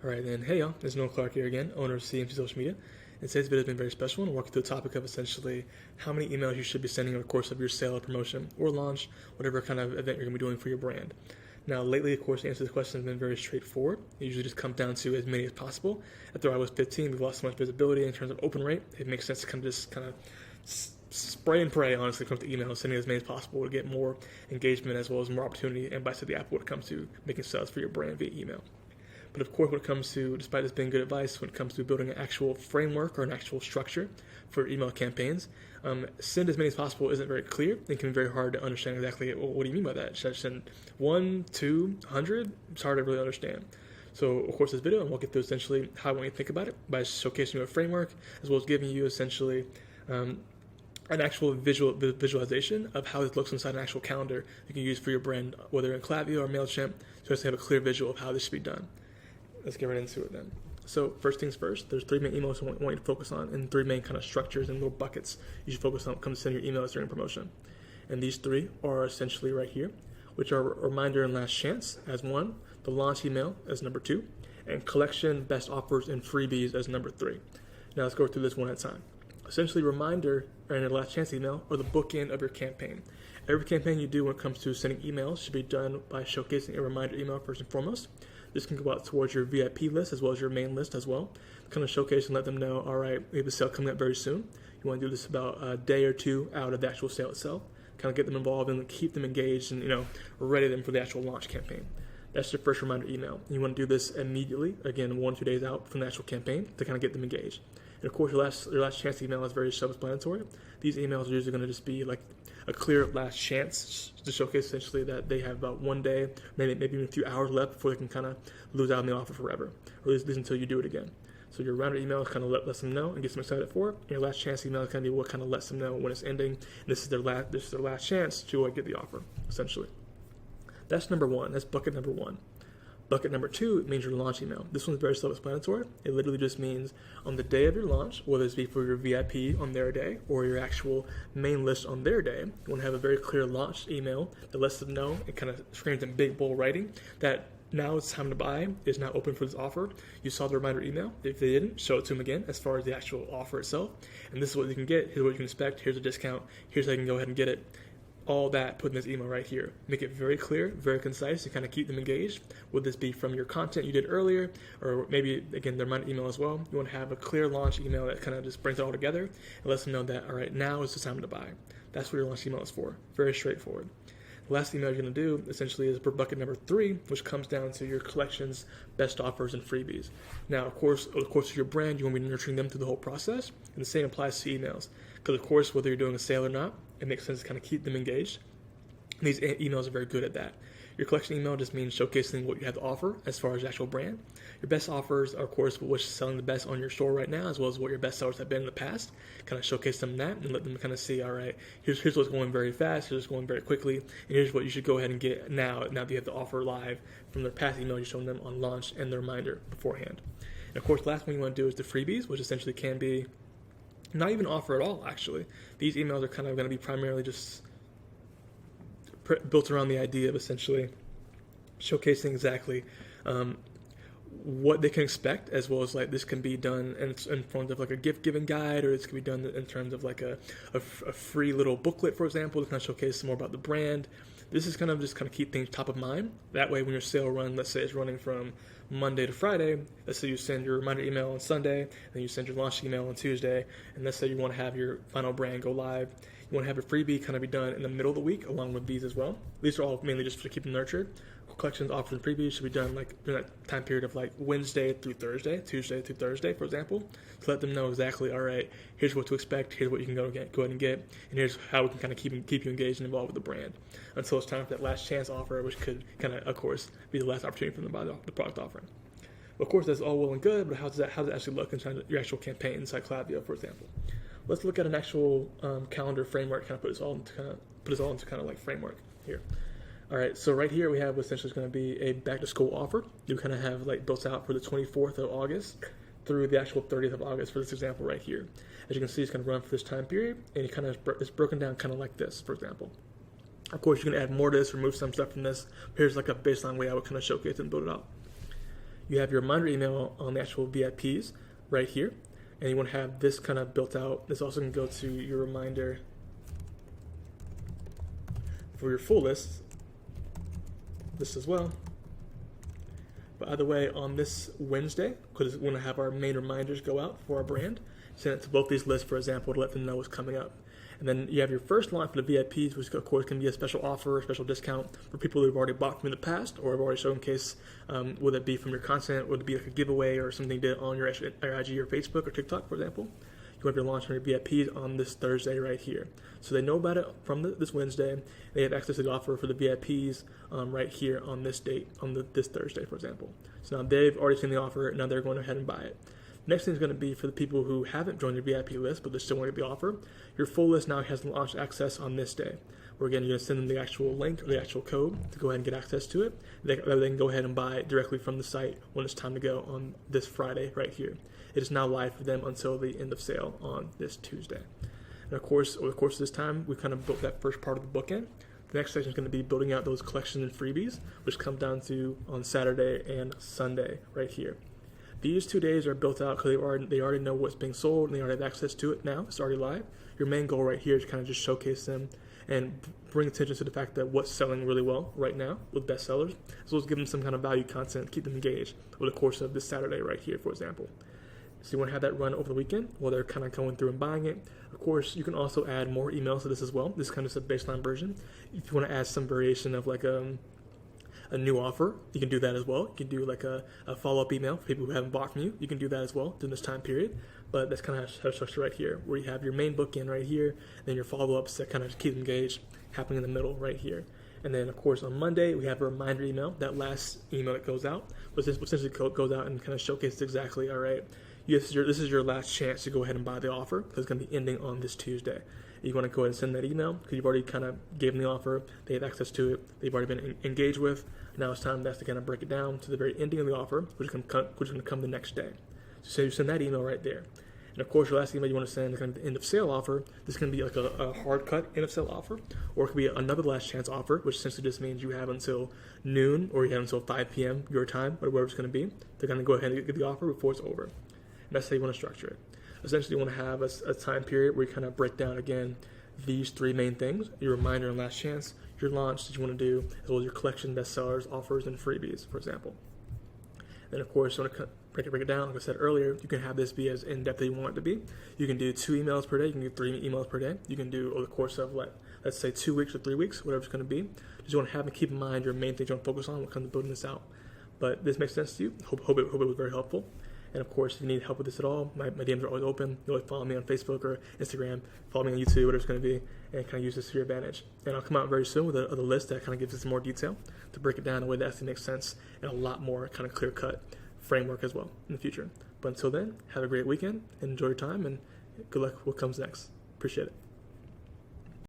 Alright then, hey y'all, it's Noah Clark here again, owner of CMC Social Media. And today's video has been very special and walking through the topic of essentially how many emails you should be sending over the course of your sale or promotion or launch, whatever kind of event you're going to be doing for your brand. Now lately, of course, the answer to this question has been very straightforward. It usually just comes down to as many as possible. After iOS 15, we've lost so much visibility in terms of open rate. It makes sense to kind of spray and pray, honestly, when it comes to email, sending as many as possible to get more engagement as well as more opportunity and bites to the apple when it comes to making sales for your brand via email. But of course, when it comes to, despite this being good advice, when it comes to building an actual framework or an actual structure for email campaigns, send as many as possible isn't very clear. It can be very hard to understand exactly, well, what do you mean by that? Should I send 1, 2, 100? It's hard to really understand. So, of course, this video, and we'll get through essentially how I want you to think about it by showcasing you a framework, as well as giving you essentially an actual visualization of how this looks inside an actual calendar you can use for your brand, whether in Klaviyo or MailChimp, so as to have a clear visual of how this should be done. Let's get right into it then. So first things first, there's 3 main emails I want you to focus on, and 3 main kind of structures and little buckets you should focus on when it comes to sending your emails during promotion. And these 3 are essentially right here, which are reminder and last chance as 1, the launch email as number 2, and collection, best offers, and freebies as number 3. Now let's go through this one at a time. Essentially, reminder and the last chance email are the bookend of your campaign. Every campaign you do when it comes to sending emails should be done by showcasing a reminder email first and foremost. This can go out towards your VIP list as well as your main list as well. Kind of showcase and let them know, all right, we have a sale coming up very soon. You want to do this about a day or 2 out of the actual sale itself. Kind of get them involved and keep them engaged and, ready them for the actual launch campaign. That's your first reminder email. You want to do this immediately, again, 1 or 2 days out from the actual campaign to kind of get them engaged. And of course, your last chance email is very self-explanatory. These emails are usually going to just be like a clear last chance to showcase essentially that they have about 1 day, maybe even a few hours left before they can kind of lose out on the offer forever, or at least until you do it again. So your reminder email kind of lets them know and gets them excited for it. And your last chance email is going to be what kind of lets them know when it's ending. And this is their last chance to get the offer, essentially. That's number 1. That's bucket number 1. Bucket number 2 means your launch email. This one's very self-explanatory. It literally just means on the day of your launch, whether it's be for your VIP on their day or your actual main list on their day, you want to have a very clear launch email that lets them know, it kind of screams in big bold writing, that now it's time to buy, is now open for this offer. You saw the reminder email. If they didn't, show it to them again as far as the actual offer itself. And this is what you can get. Here's what you can expect. Here's a discount. Here's how you can go ahead and get it. All that put in this email right here. Make it very clear, very concise to kind of keep them engaged. Would this be from your content you did earlier, or maybe, again, their reminder email as well? You want to have a clear launch email that kind of just brings it all together and lets them know that, all right, now is the time to buy. That's what your launch email is for. Very straightforward. The last email you're going to do essentially is for bucket number 3, which comes down to your collections, best offers, and freebies. Now, of course, with your brand, you want to be nurturing them through the whole process, and the same applies to emails. Because, of course, whether you're doing a sale or not, it makes sense to kind of keep them engaged. And these emails are very good at that. Your collection email just means showcasing what you have to offer as far as your actual brand. Your best offers are, of course, what's selling the best on your store right now, as well as what your best sellers have been in the past. Kind of showcase them that and let them kind of see, all right, here's what's going very fast, here's what's going very quickly, and here's what you should go ahead and get now that you have the offer live from their past email you're showing them on launch and the reminder beforehand. And, of course, the last one you want to do is the freebies, which essentially can be not even offer at all, actually. These emails are kind of going to be primarily just built around the idea of essentially showcasing exactly what they can expect, as well as like this can be done in forms of like a gift giving guide, or this can be done in terms of like a free little booklet, for example, to kind of showcase some more about the brand. This is kind of just keep things top of mind. That way when your sale run, let's say it's running from Monday to Friday, let's say you send your reminder email on Sunday, then you send your launch email on Tuesday, and let's say you want to have your final brand go live. You want to have a freebie kind of be done in the middle of the week along with these as well. These are all mainly just to keep them nurtured. Collections, offers, and previews should be done like during that time period of like Wednesday through Thursday, Tuesday through Thursday, for example, to let them know exactly, all right, here's what to expect, here's what you can go ahead and get, and here's how we can kind of keep you engaged and involved with the brand until it's time for that last chance offer, which could kind of course, be the last opportunity for them to buy the product offering. Of course, that's all well and good, but how does that actually look inside your actual campaign inside Klaviyo, for example? Let's look at an actual calendar framework, kind of put us all into kind of like framework here. All right, so right here we have essentially going to be a back to school offer. You kind of have like built out for the 24th of August through the actual 30th of August for this example right here. As you can see, it's going to run for this time period, and it kind of is broken down kind of like this, for example. Of course, you can add more to this, remove some stuff from this. Here's like a baseline way I would kind of showcase and build it out. you have your reminder email on the actual VIPs right here, and you want to have this kind of built out. This also can go to your reminder for your full list as well. But either way, on this Wednesday, because we want to have our main reminders go out for our brand, send it to both these lists, for example, to let them know what's coming up. And then you have your first launch for the VIPs, which of course can be a special offer, a special discount for people who've already bought from in the past or have already showcased, whether it be from your content, would it be like a giveaway or something you did on your IG or Facebook or TikTok, for example. You have your launch on your VIPs on this Thursday right here. So they know about it from this Wednesday. They have access to the offer for the VIPs right here on this date, on this Thursday, for example. So now they've already seen the offer, now they're going ahead and buy it. Next thing is going to be for the people who haven't joined your VIP list, but they still want to be offered. Your full list now has launch access on this day. Where again, you're going to send them the actual link or the actual code to go ahead and get access to it. They can go ahead and buy it directly from the site when it's time to go on this Friday right here. It is now live for them until the end of sale on this Tuesday. And of course, over the course of this time, we've kind of built that first part of the bookend. The next section is going to be building out those collections and freebies, which come down to on Saturday and Sunday right here. These 2 days are built out because they already know what's being sold and they already have access to it now. It's already live. Your main goal right here is kind of just showcase them and bring attention to the fact that what's selling really well right now with bestsellers, as well as give them some kind of value content, keep them engaged over the course of this Saturday right here, for example. So you want to have that run over the weekend while they're kind of going through and buying it. Of course, you can also add more emails to this as well. This is kind of a baseline version. If you want to add some variation of like a new offer, you can do that as well. You can do like a follow-up email for people who haven't bought from you. You can do that as well during this time period. But that's kind of how it's structured right here, where you have your main bookend right here, and then your follow-ups that kind of keep them engaged happening in the middle right here. And then, of course, on Monday, we have a reminder email, that last email that goes out, which essentially goes out and kind of showcases exactly, all right, this is your last chance to go ahead and buy the offer, because it's going to be ending on this Tuesday. You want to go ahead and send that email because you've already kind of gave them the offer. They have access to it. They've already been engaged with. Now it's time to kind of break it down to the very ending of the offer, which is going to come the next day. So you send that email right there. And of course, your last email you want to send is kind of the end of sale offer. This can be like a hard cut end of sale offer, or it could be another last chance offer, which essentially just means you have until noon or you have until 5 p.m. your time, or whatever it's going to be. They're going to go ahead and get the offer before it's over. And that's how you want to structure it. Essentially, you want to have a time period where you kind of break down again these three main things: your reminder and last chance, your launch that you want to do, as well as your collection, bestsellers, offers, and freebies, for example. Then, of course, you want to break it down. Like I said earlier, you can have this be as in-depth as you want it to be. You can do 2 emails per day. You can do 3 emails per day. You can do over the course of, let's say, 2 weeks or 3 weeks, whatever it's going to be. Just want to have and keep in mind your main things you want to focus on when it comes to building this out. But this makes sense to you. Hope it was very helpful. And of course, if you need help with this at all, my DMs are always open. You always follow me on Facebook or Instagram, follow me on YouTube, whatever it's going to be, and kind of use this to your advantage. And I'll come out very soon with a list that kind of gives us more detail to break it down in a way that actually makes sense and a lot more kind of clear-cut framework as well in the future. But until then, have a great weekend and enjoy your time, and good luck with what comes next. Appreciate it.